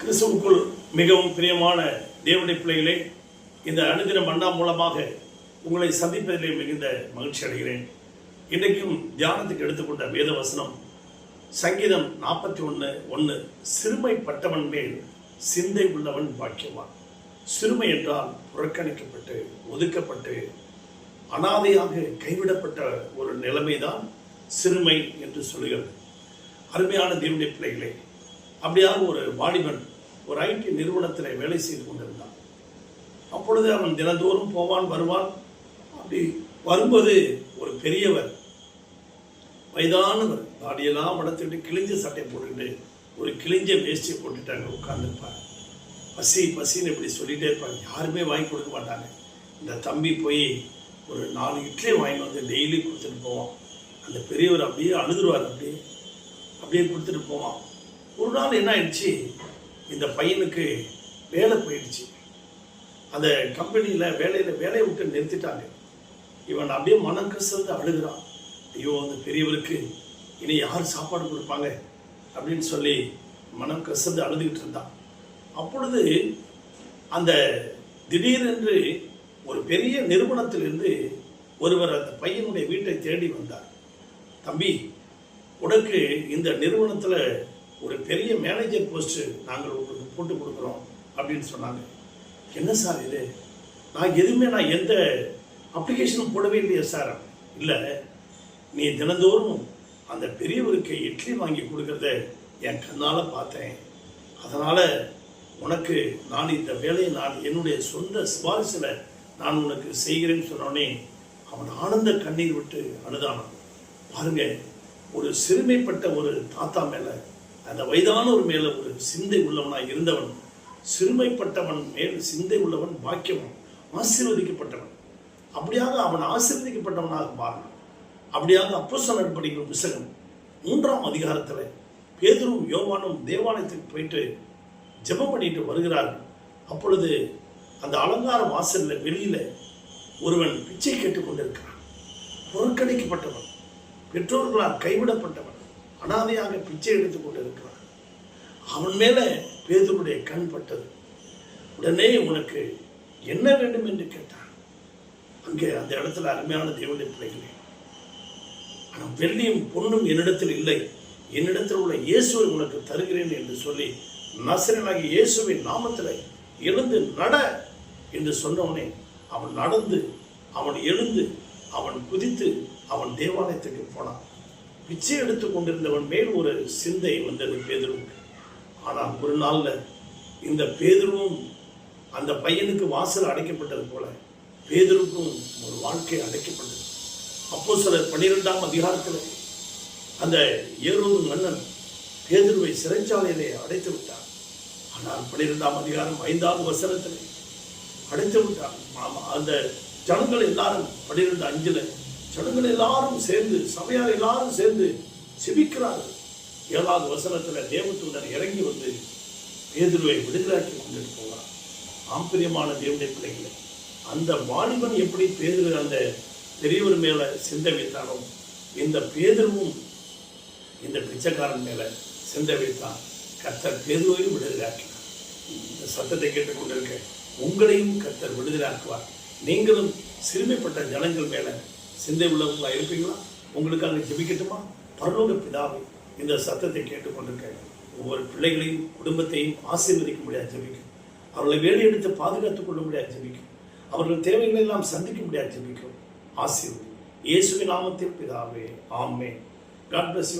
கிறிஸ்துவுக்குள் மிகவும் பிரியமான தேவனுடைய பிள்ளைகளே, இந்த அனுதின மன்னா மூலமாக உங்களை சந்திப்பதிலே மிகுந்த மகிழ்ச்சி அடைகிறேன். இன்றைக்கும் தியானத்துக்கு எடுத்துக்கொண்ட வேத வசனம் சங்கீதம் 41:1. சிறுமைப்பட்டவன் மேல் சிந்தை உள்ளவன் பாக்கியவான். சிறுமை என்றால் புறக்கணிக்கப்பட்டு ஒதுக்கப்பட்டு அனாதையாக கைவிடப்பட்ட ஒரு நிலைமைதான் சிறுமை என்று சொல்லுகிறது. அருமையான தேவனுடைய பிள்ளைகளே, அப்படியாக ஒரு வாலிபன் ஒரு ஐடி நிறுவனத்தில் வேலை செய்து கொண்டிருந்தான். அப்பொழுது அவன் தினந்தோறும் போவான் வருவான். அப்படி வரும்போது ஒரு பெரியவர், வயதானவர், தாடியெல்லாம் வளர்த்துட்டு கிழிஞ்ச சட்டை போட்டுக்கிட்டு ஒரு கிழிஞ்ச வேஷ்டியை போட்டுட்டாங்க, உட்கார்ந்துருப்பாங்க. பசி பசின்னு இப்படி சொல்லிகிட்டே இருப்பாங்க. யாருமே வாங்கி கொடுக்க மாட்டாங்க. இந்த தம்பி போய் ஒரு 4 இட்லி வாங்கி வந்து டெய்லி கொடுத்துட்டு போவான். அந்த பெரியவர் அப்படியே அழுதுருவார். அப்படியே கொடுத்துட்டு போவான். ஒரு நாள் என்ன ஆயிடுச்சு, இந்த பையனுக்கு வேலை போயிடுச்சு. அந்த கம்பெனியில் வேலையை விட்டு நிறுத்திட்டாங்க. இவன் அப்படியே மனம் கசந்து அழுகிறான். ஐயோ, அந்த பெரியவருக்கு இனி யார் சாப்பாடு கொடுப்பாங்க அப்படின்னு சொல்லி மனம் கசந்து அழுதுகிட்டு இருந்தான். அப்பொழுது அந்த திடீரென்று ஒரு பெரிய நிறுவனத்திலிருந்து ஒருவர் அந்த பையனுடைய வீட்டை தேடி வந்தார். தம்பி, உனக்கு இந்த நிறுவனத்தில் ஒரு பெரிய மேனேஜர் போஸ்ட்டு நாங்கள் உங்களுக்கு போட்டு கொடுக்குறோம் அப்படின்னு சொன்னாங்க. என்ன சார் இது? நான் எந்த அப்ளிகேஷனும் போடவே இல்லையா சார்? இல்லை, நீ தினந்தோறும் அந்த பெரியவருக்கு இட்லி வாங்கி கொடுக்கறத என் கண்ணால் பார்த்தேன். அதனால் உனக்கு நான் இந்த வேலையை என்னுடைய சொந்த சிபாரிசில் நான் உனக்கு செய்கிறேன்னு சொன்னோடனே அவன் ஆனந்த கண்ணீர் விட்டு அழுதானான். பாருங்க, ஒரு சிறுமைப்பட்ட ஒரு தாத்தா மேலே, அந்த வயதானவர் மேலே ஒரு சிந்தை உள்ளவனாக இருந்தவன். சிறுமைப்பட்டவன் மேல் சிந்தை உள்ளவன் பாக்கியவன், ஆசீர்வதிக்கப்பட்டவன். அப்படியாக அவன் ஆசீர்வதிக்கப்பட்டவனாக மாறினான். அப்படியாக அப்போஸ்தலர் படிக்கும் புத்தகம் 3ஆம் அதிகாரத்தில் பேதுருவும் யோவானும் தேவாலயத்துக்கு போயிட்டு ஜெபம் பண்ணிட்டு வருகிறார்கள். அப்பொழுது அந்த அலங்கார வாசலில் வெளியில் ஒருவன் பிச்சை கேட்டுக்கொண்டிருக்கிறான். புறக்கணிக்கப்பட்டவன், பெற்றோர்களால் கைவிடப்பட்டவன், அனாதையாக பிச்சை எடுத்துக் கொண்டிருக்கிறான். அவன் மேலே பேதுருடைய கண் பட்டது. உடனே உனக்கு என்ன வேண்டும் என்று கேட்டான். அங்கே அந்த இடத்துல அருமையான தேவனுடைய பிள்ளைகளே, ஆனால் வெள்ளியும் பொன்னும் என்னிடத்தில் இல்லை, என்னிடத்தில் உள்ள இயேசுவை உனக்கு தருகிறேன் என்று சொல்லி நசரேயனாகிய இயேசுவின் நாமத்தில் எழுந்து நட என்று சொன்னவனே அவன் நடந்து, அவன் எழுந்து, அவன் குதித்து அவன் தேவாலயத்துக்கு போனான். பிச்சை எடுத்து கொண்டிருந்தவன் மேல் ஒரு சிந்தை வந்தது பேதுருவுக்கு. ஆனால் ஒரு நாளில் இந்த பேதுருவும் அந்த பையனுக்கு வாசல் அடைக்கப்பட்டது போல பேதுருவுக்கும் ஒரு வாழ்க்கை அடைக்கப்பட்டது. அப்போஸ்தலர் 12ஆம் அதிகாரத்தில் அந்த ஏரோது மன்னன் பேதுருவை சிறைச்சாலையிலே அடைத்து விட்டான். ஆனால் 12ஆம் அதிகாரம் 5வது வசனத்தில் அடைத்து விட்டான். அந்த ஜனங்கள் எல்லாரும் 12:5 ஜனங்கள் எல்லாரும் சேர்ந்து, சபையார் எல்லாரும் சேர்ந்து செபிக்கிறார்கள். 7வது வசனத்தில் தேவதூதன் இறங்கி வந்து பேதுருவை விடுதலாக்கி கொண்டுட்டு போகிறார். ஆம்பரியமான தேவனுடைய பிள்ளைகளை, அந்த வாலிபன் எப்படி பேதுரு அந்த பெரியவர் மேலே சிந்தை வைத்தானோ, இந்த பேதுருவும் இந்த பிச்சைக்காரன் மேலே சிந்தை வைத்தான். கர்த்தர் பேதுருவையும் விடுதலாக்கினார். இந்த சத்தத்தை கேட்டுக்கொண்டிருக்க உங்களையும் கர்த்தர் விடுதலாக்குவார். நீங்களும் சிறுமைப்பட்ட ஜனங்கள் மேலே சிந்தை உள்ளவங்களா இருப்பீங்களா? உங்களுக்காக ஜெபிக்கட்டுமா? பரலோக பிதாவே, இந்த சத்தத்தை கேட்டுக்கொண்டிருக்க ஒவ்வொரு பிள்ளைகளையும் குடும்பத்தையும் ஆசீர்வதிக்க முடியாது ஜெபிக்கும். அவர்களை வேலை எடுத்து பாதுகாத்துக் கொள்ள முடியாது ஜெபிக்கும். அவர்கள் தேவைகளை எல்லாம் சந்திக்க முடியாது ஜெபிக்கும். ஆசீர்வதி இயேசுவின் நாமத்தில் பிதாவே, ஆமென். God bless you.